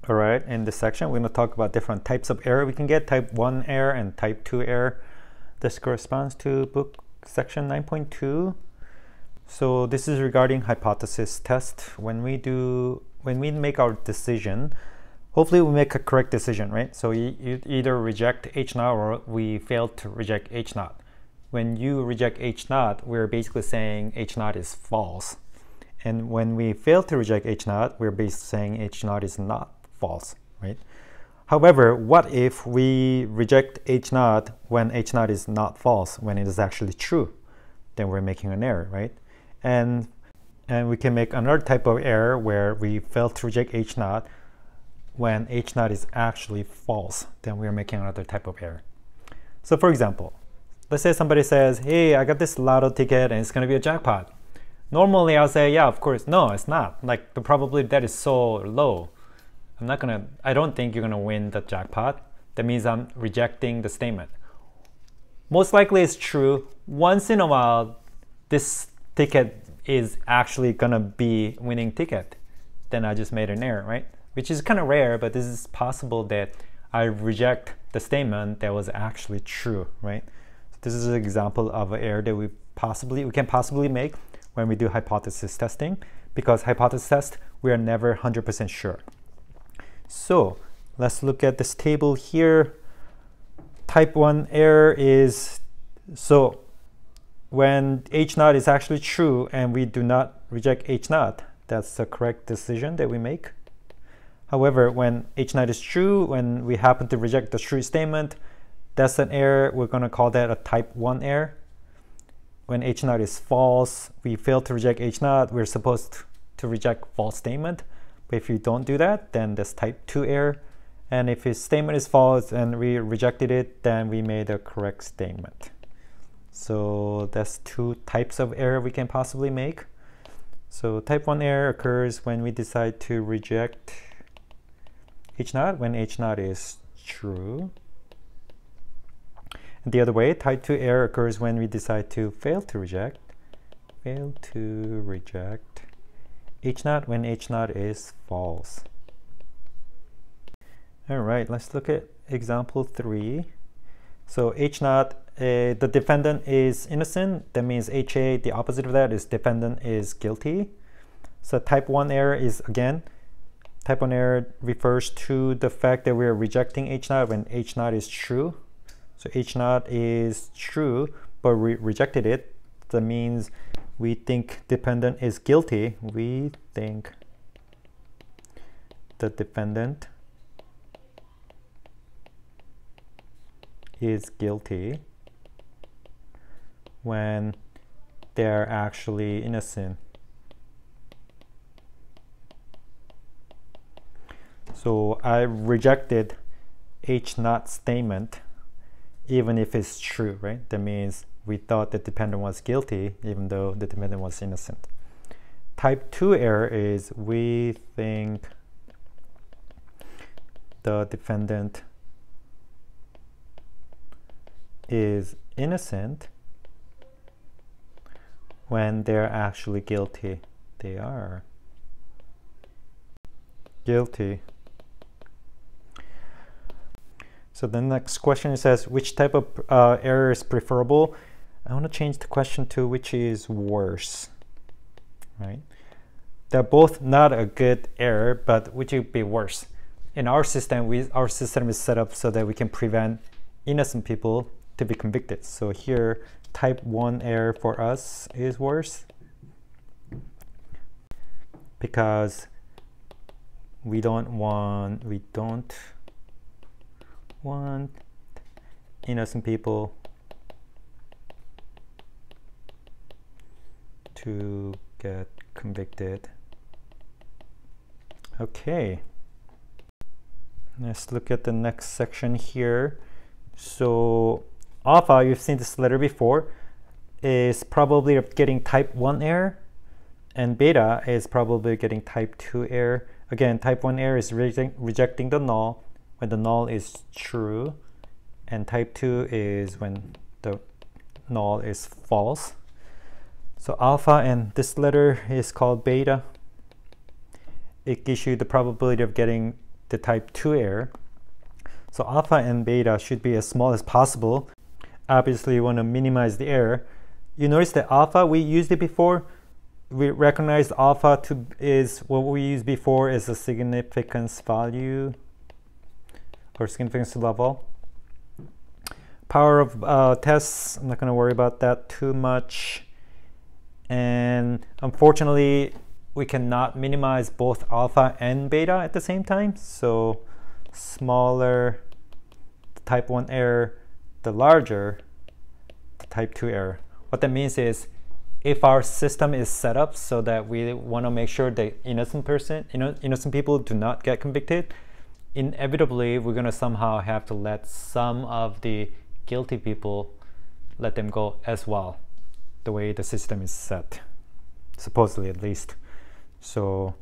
All right, in this section, we're going to talk about different types of error we can get, type 1 error and type 2 error. This corresponds to book section 9.2. So this is regarding hypothesis test. When we make our decision, hopefully we make a correct decision, right? So you either reject H naught or we fail to reject H naught. When you reject H naught, we're basically saying H naught is false. And when we fail to reject H naught, we're basically saying H naught is not false, right? However, what if we reject H naught when H naught is not false, when it is actually true? Then we're making an error, right? And we can make another type of error where we fail to reject H naught when H naught is actually false. Then we're making another type of error. So for example, let's say somebody says, hey, I got this lotto ticket and it's going to be a jackpot. Normally I'll say, yeah, of course. No, it's not. Like the probability that is so low. I don't think you're gonna win the jackpot. That means I'm rejecting the statement. Most likely it's true. Once in a while, this ticket is actually gonna be winning ticket. Then I just made an error, right? Which is kind of rare, but this is possible that I reject the statement that was actually true, right? So this is an example of an error that we can possibly make when we do hypothesis testing, because hypothesis test, we are never 100% sure. So let's look at this table here. Type 1 error is, so when H naught is actually true and we do not reject H naught, that's the correct decision that we make. However, when H naught is true, when we happen to reject the true statement, that's an error. We're going to call that a type 1 error. When H naught is false, we fail to reject H naught, we're supposed to reject false statement. But if you don't do that, then that's type 2 error. And if his statement is false and we rejected it, then we made a correct statement. So that's two types of error we can possibly make. So type 1 error occurs when we decide to reject H naught when H naught is true. And the other way, type 2 error occurs when we decide to fail to reject H naught when H naught is false. All right, let's look at example 3. So H naught, the defendant is innocent. That means HA, the opposite of that is defendant is guilty. So type 1 error is, again, type 1 error refers to the fact that we're rejecting H naught when H naught is true. So H naught is true, but we rejected it. That means we think defendant is guilty. We think the defendant is guilty when they're actually innocent. So I rejected H naught statement even if it's true, right? That means we thought the defendant was guilty even though the defendant was innocent. Type 2 error is we think the defendant is innocent when they're actually guilty. They are guilty. So the next question says, which type of error is preferable? I want to change the question to which is worse, right? They're both not a good error, but which would be worse? In our system, our system is set up so that we can prevent innocent people to be convicted. So here, type 1 error for us is worse because we don't want innocent people to get convicted. Okay, let's look at the next section here. So alpha, you've seen this letter before, is probably getting type 1 error, and beta is probably getting type 2 error. Again, type 1 error is rejecting the null when the null is true, and type 2 is when the null is false. So alpha, and this letter is called beta. It gives you the probability of getting the type 2 error. So alpha and beta should be as small as possible. Obviously, you want to minimize the error. You notice that alpha, we used it before. We recognized alpha is what we used before is a significance value or significance level. Power of tests, I'm not going to worry about that too much. And unfortunately, we cannot minimize both alpha and beta at the same time. So smaller the type 1 error, the larger the type 2 error. What that means is if our system is set up so that we want to make sure that innocent people do not get convicted, inevitably we're going to somehow have to let some of the guilty people, let them go as well, the way the system is set, supposedly at least. So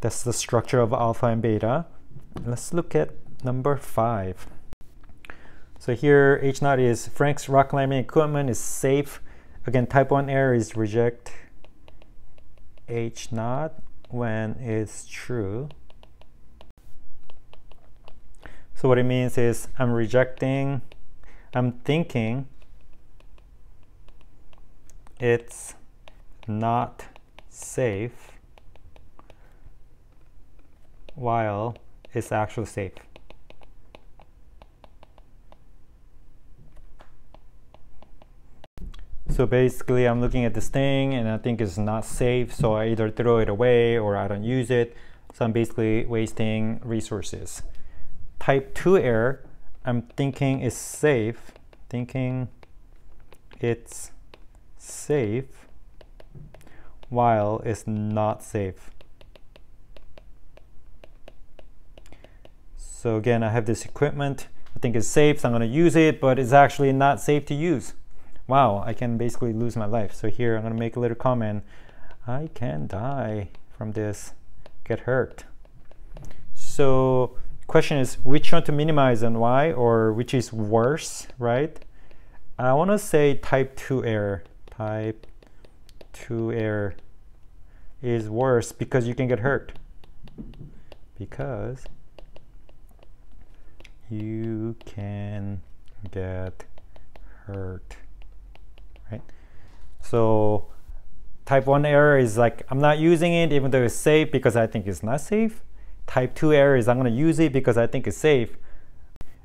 that's the structure of alpha and beta. Let's look at number 5. So here H0 is Frank's rock climbing equipment is safe. Again, type 1 error is reject H0 when it's true. So what it means is I'm thinking it's not safe while it's actually safe. So basically I'm looking at this thing and I think it's not safe, so I either throw it away or I don't use it. So I'm basically wasting resources. Type 2 error, I'm thinking it's safe, thinking it's safe while it's not safe. So again, I have this equipment, I think it's safe, so I'm going to use it, but it's actually not safe to use. Wow, I can basically lose my life. So here I'm going to make a little comment. I can die from this, get hurt. So question is which one to minimize and why, or which is worse, right? I want to say type 2 error. Type 2 error is worse because you can get hurt. Because you can get hurt. Right? So type 1 error is like I'm not using it even though it's safe because I think it's not safe. Type 2 error is I'm going to use it because I think it's safe,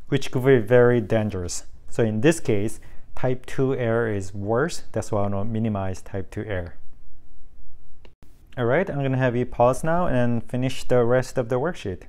which could be very dangerous. So in this case, type 2 error is worse. That's why I want to minimize type 2 error. All right, I'm going to have you pause now and finish the rest of the worksheet.